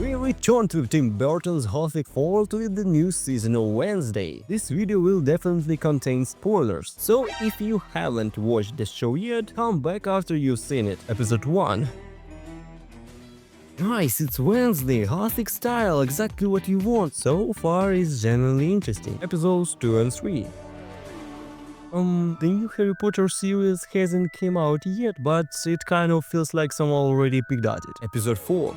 We return to Tim Burton's gothic world with the new season of Wednesday. This video will definitely contain spoilers, so if you haven't watched the show yet, come back after you've seen it. Episode 1. Nice, it's Wednesday, gothic style, exactly what you want. So far it's genuinely interesting. Episodes 2 and 3. The new Harry Potter series hasn't come out yet, but it kind of feels like someone already picked at it. Episode 4.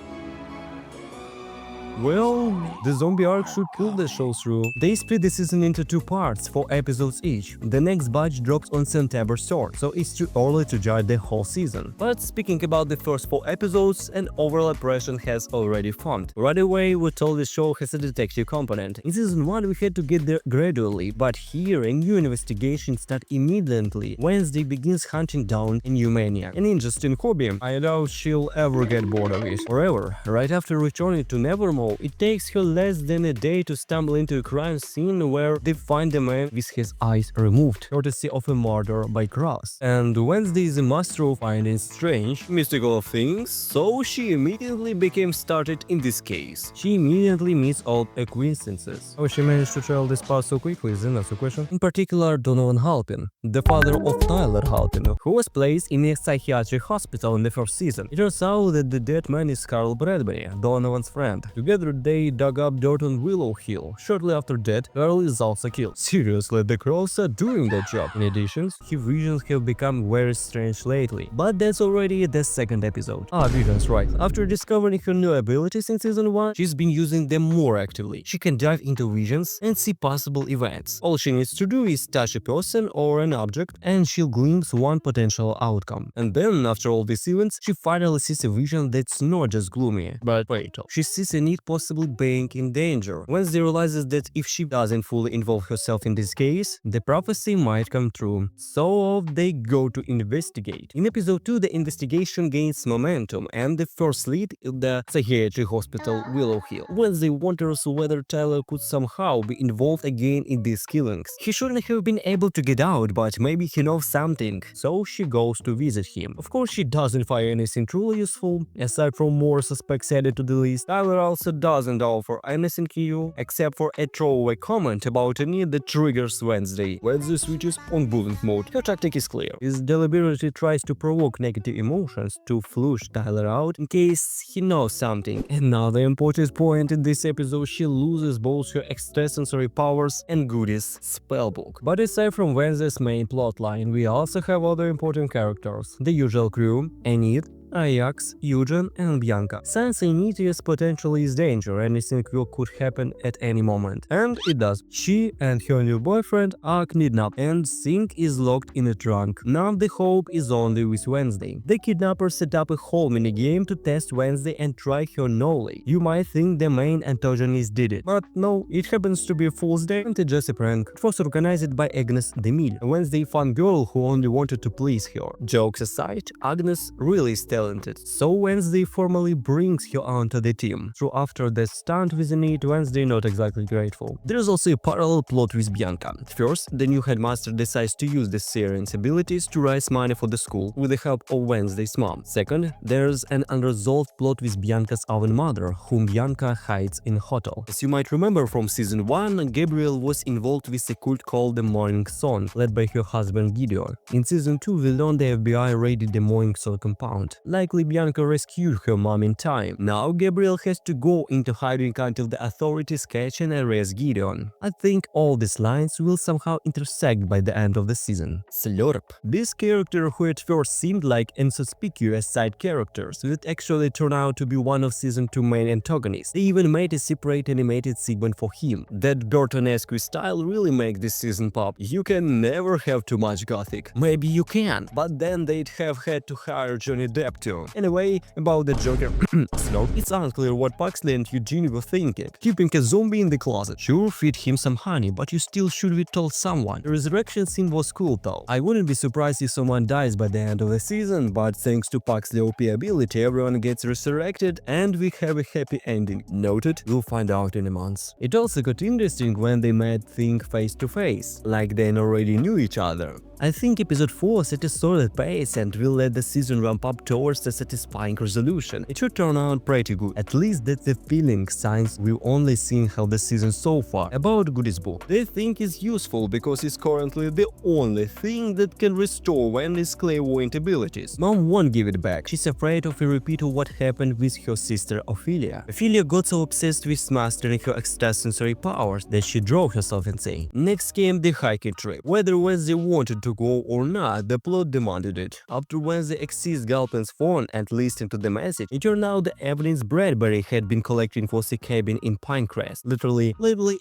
Well, the zombie arc should pull the show through. They split the season into 2 parts, 4 episodes each. The next batch drops on September 3rd, so it's too early to judge the whole season. But speaking about the first 4 episodes, an overall impression has already formed. Right away, we're told the show has a detective component. In season 1, we had to get there gradually, but here a new investigation starts immediately. Wednesday begins hunting down a new maniac. An interesting hobby. I doubt she'll ever get bored of it. However, right after returning to Nevermore, it takes her less than a day to stumble into a crime scene where they find a man with his eyes removed, courtesy of a murder by Grass. And Wednesday is a master of finding strange, mystical things, so she immediately became started in this case. She immediately meets old acquaintances. How she managed to travel this path so quickly is another question. In particular, Donovan Halpin, the father of Tyler Halpin, who was placed in a psychiatric hospital in the first season. It turns out that the dead man is Carl Bradbury, Donovan's friend. Together they dug up dirt on Willow Hill. Shortly after that, Carl is also killed. Seriously, the crows are doing that job. In addition, his visions have become very strange lately. But that's already the second episode. Visions, right. After discovering her new abilities in season 1, she's been using them more actively. She can dive into visions and see possible events. All she needs to do is touch a person or an object and she'll glimpse one potential outcome. And then, after all these events, she finally sees a vision that's not just gloomy, but fatal. She sees a neat possible being in danger. Wednesday realizes that if she doesn't fully involve herself in this case, the prophecy might come true. So off they go to investigate. In episode 2, the investigation gains momentum, and the first lead is the psychiatric hospital Willow Hill. Wednesday wonders whether Tyler could somehow be involved again in these killings. He shouldn't have been able to get out, but maybe he knows something, so she goes to visit him. Of course, she doesn't find anything truly useful. Aside from more suspects added to the list, Tyler also doesn't offer anything new except for a throwaway comment about a need that triggers Wednesday. Wednesday switches on bullying mode. Her tactic is clear. He deliberately tries to provoke negative emotions to flush Tyler out in case he knows something. Another important point in this episode, she loses both her extrasensory powers and goodies spellbook. But aside from Wednesday's main plotline, we also have other important characters. The usual crew, Enid, Ajax, Eugen, and Bianca. Since Enid potentially is danger, anything could happen at any moment. And it does. She and her new boyfriend are kidnapped, and Singh is locked in a trunk. Now the hope is only with Wednesday. The kidnappers set up a whole minigame to test Wednesday and try her knowledge. You might think the main antagonist did it, but no, it happens to be a fool's day and just a prank. It was organized by Agnes Demille, a Wednesday fun girl who only wanted to please her. Jokes aside, Agnes really is talented, so Wednesday formally brings her onto the team. Through after the stunt with Enid, Wednesday not exactly grateful. There is also a parallel plot with Bianca. First, the new headmaster decides to use the Syrian's abilities to raise money for the school with the help of Wednesday's mom. Second, there's an unresolved plot with Bianca's own mother, whom Bianca hides in a hotel. As you might remember from season 1, Gabrielle was involved with a cult called the Morning Sun, led by her husband Gideon. In season 2, we learned the FBI raided the Morning Sun compound. Likely Bianca rescued her mom in time. Now Gabrielle has to go into hiding until the authorities catch and arrest Gideon. I think all these lines will somehow intersect by the end of the season. Slurp. This character, who at first seemed like inconspicuous side characters, would actually turn out to be one of season 2 main antagonists. They even made a separate animated segment for him. That Burton-esque style really makes this season pop. You can never have too much gothic. Maybe you can, but then they'd have had to hire Johnny Depp too. Anyway, about the Joker Slurp, it's unclear what Paxley and Eugene were thinking. Keeping a zombie in the closet. Sure, feed him some honey, but you still should have told someone. The resurrection scene was cool though. I wouldn't be surprised if someone dies by the end of the season, but thanks to Paxley's OP ability, everyone gets resurrected and we have a happy ending. Noted, we'll find out in a month. It also got interesting when they met Think face to face, like they already knew each other. I think episode 4 set a solid pace and will let the season ramp up towards towards a satisfying resolution. It should turn out pretty good. At least that's the feeling since we've only seen how the season so far. About Goody's book, they think it's useful because it's currently the only thing that can restore Wendy's clairvoyant abilities. Mom won't give it back. She's afraid of a repeat of what happened with her sister Ophelia. Ophelia got so obsessed with mastering her extrasensory powers that she drove herself insane. Next came the hiking trip. Whether Wednesday wanted to go or not, the plot demanded it. After Wednesday accessed Galpin's phone and listened to the message, it turned out the evidence Bradbury had been collecting was a cabin in Pinecrest, literally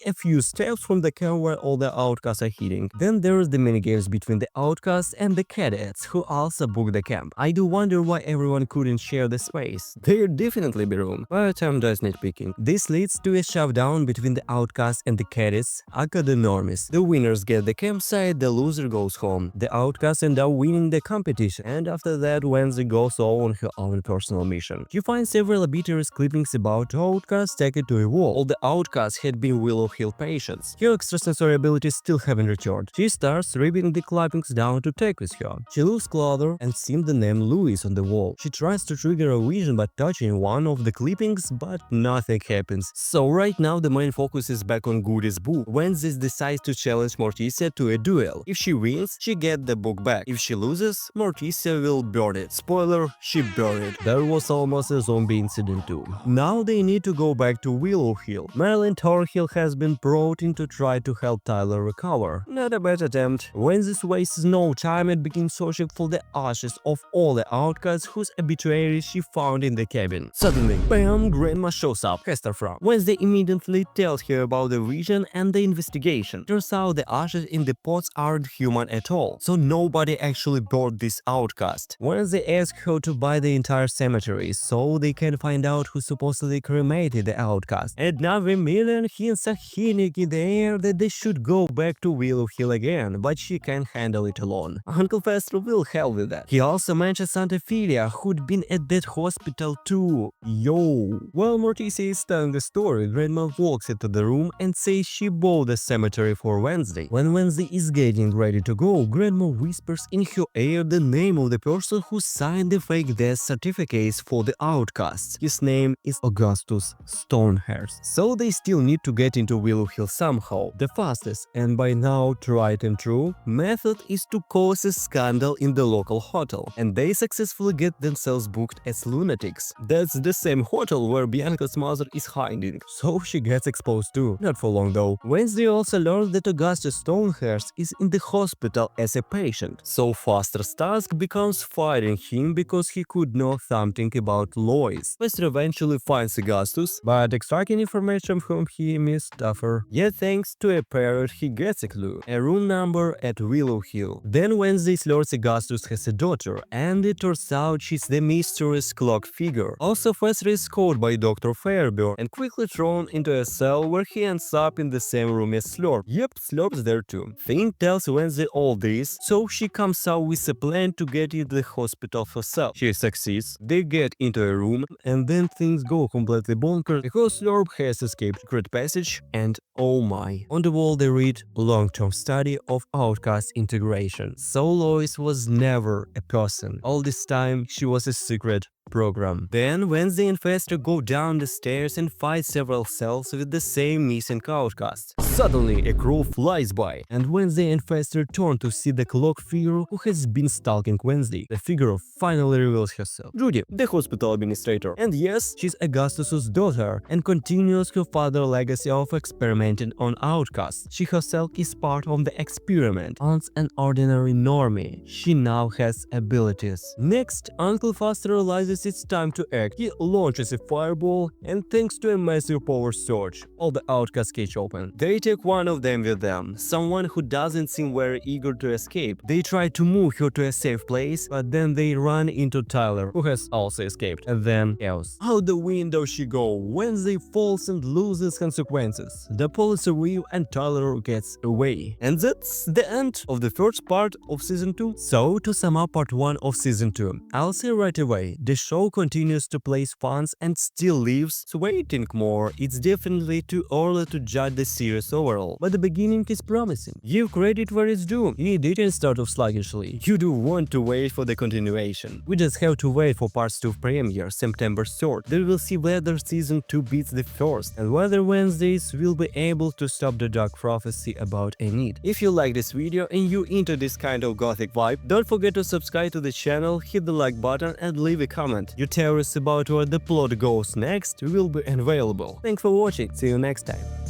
a few steps from the camp where all the outcasts are hiding. Then there's the minigames between the outcasts and the cadets, who also booked the camp. I do wonder why everyone couldn't share the space. There'd definitely be room, but I'm just nitpicking. This leads to a showdown between the outcasts and the cadets, aka the normies. The winners get the campsite, the loser goes home. The outcasts end up winning the competition, and after that Wednesday goes on her own personal mission. You find several obituaries clippings about outcasts taken to a wall. All the outcasts had been Willow Hill patients. Her extrasensory abilities still haven't returned. She starts ripping the clippings down to take with her. She looks closer and sees the name Louis on the wall. She tries to trigger a vision by touching one of the clippings, but nothing happens. So right now the main focus is back on Goody's book. Wednesday decides to challenge Morticia to a duel. If she wins, she gets the book back. If she loses, Morticia will burn it. Spoiler, she burned it. There was almost a zombie incident too. Now they need to go back to Willow Hill. Marilyn Thorhill has been brought in to try to help Tyler recover. Not a bad attempt. Wednesday wastes no time and begins searching for the ashes of all the outcasts whose obituaries she found in the cabin. Suddenly, bam, Grandma shows up. Hester from. Wednesday immediately tells her about the vision and the investigation. Turns out the ashes in the pots aren't human at all, so nobody actually burned this outcast. Wednesday asks her to buy the entire cemetery so they can find out who supposedly cremated the outcast. And now a million hints are hanging in the air that they should go back to Willow Hill again, but she can't handle it alone. Uncle Fester will help with that. He also mentions Aunt Ophelia, who'd been at that hospital too. Yo! While Morticia is telling the story, Grandma walks into the room and says she bought the cemetery for Wednesday. When Wednesday is getting ready to go, Grandma whispers in her ear the name of the person who signed the fake death certificates for the outcasts. His name is Augustus Stonehurst. So they still need to get into Willow Hill somehow. The fastest, and by now tried and true, method is to cause a scandal in the local hotel, and they successfully get themselves booked as lunatics. That's the same hotel where Bianca's mother is hiding, so she gets exposed too. Not for long though. Wednesday also learns that Augustus Stonehurst is in the hospital as a patient, so Foster's task becomes fighting him because he could know something about Lois. Foster eventually finds Augustus, but extracting information from him is tougher. Yet thanks to a parrot he gets a clue, a room number at Willow Hill. Then Wednesday learns Augustus has a daughter, and it turns out she's the mysterious clock figure. Also Foster is caught by Dr. Fairburn and quickly thrown into a cell where he ends up in the same room as Slurp. Yep, Slurp's there too. Finn tells Wednesday all this, so she comes out with a plan to get into the hospital herself. She succeeds, they get into a room, and then things go completely bonkers because Slurp has escaped Secret Passage, and oh my. On the wall they read long-term study of outcast integration. So Lois was never a person. All this time she was a secret program. Then Wednesday and Fester go down the stairs and fight several cells with the same missing outcast. Suddenly a crow flies by, and Wednesday and Fester turn to see the clock figure who has been stalking Wednesday. The figure finally reveals herself. Judy, the hospital administrator. And yes, she's Augustus's daughter and continues her father's legacy of experimenting on outcasts. She herself is part of the experiment. Once an ordinary normie, she now has abilities. Next, Uncle Foster realizes it's time to act. He launches a fireball, and thanks to a massive power surge, all the outcasts catch open. They take one of them with them, someone who doesn't seem very eager to escape. They try to move her to a safe place, but then they run into Tyler, who has also escaped, and then else. Out the window she goes. Wednesday falls and loses consequences. The police arrive and Tyler gets away. And that's the end of the first part of season 2. So to sum up part 1 of season 2, I'll say right away, the show continues to place fans and still leaves waiting more. It's definitely too early to judge the series overall, but the beginning is promising. Give credit where it's due. It didn't start off sluggishly. You do want to wait for the continuation. We just have to wait for Part 2 premiere September 3rd. Then we'll see whether Season 2 beats the first and whether Wednesdays will be able to stop the dark prophecy about Enid. If you like this video and you into this kind of gothic vibe, don't forget to subscribe to the channel, hit the like button and leave a comment. Your theories about where the plot goes next will be available. Thanks for watching, see you next time.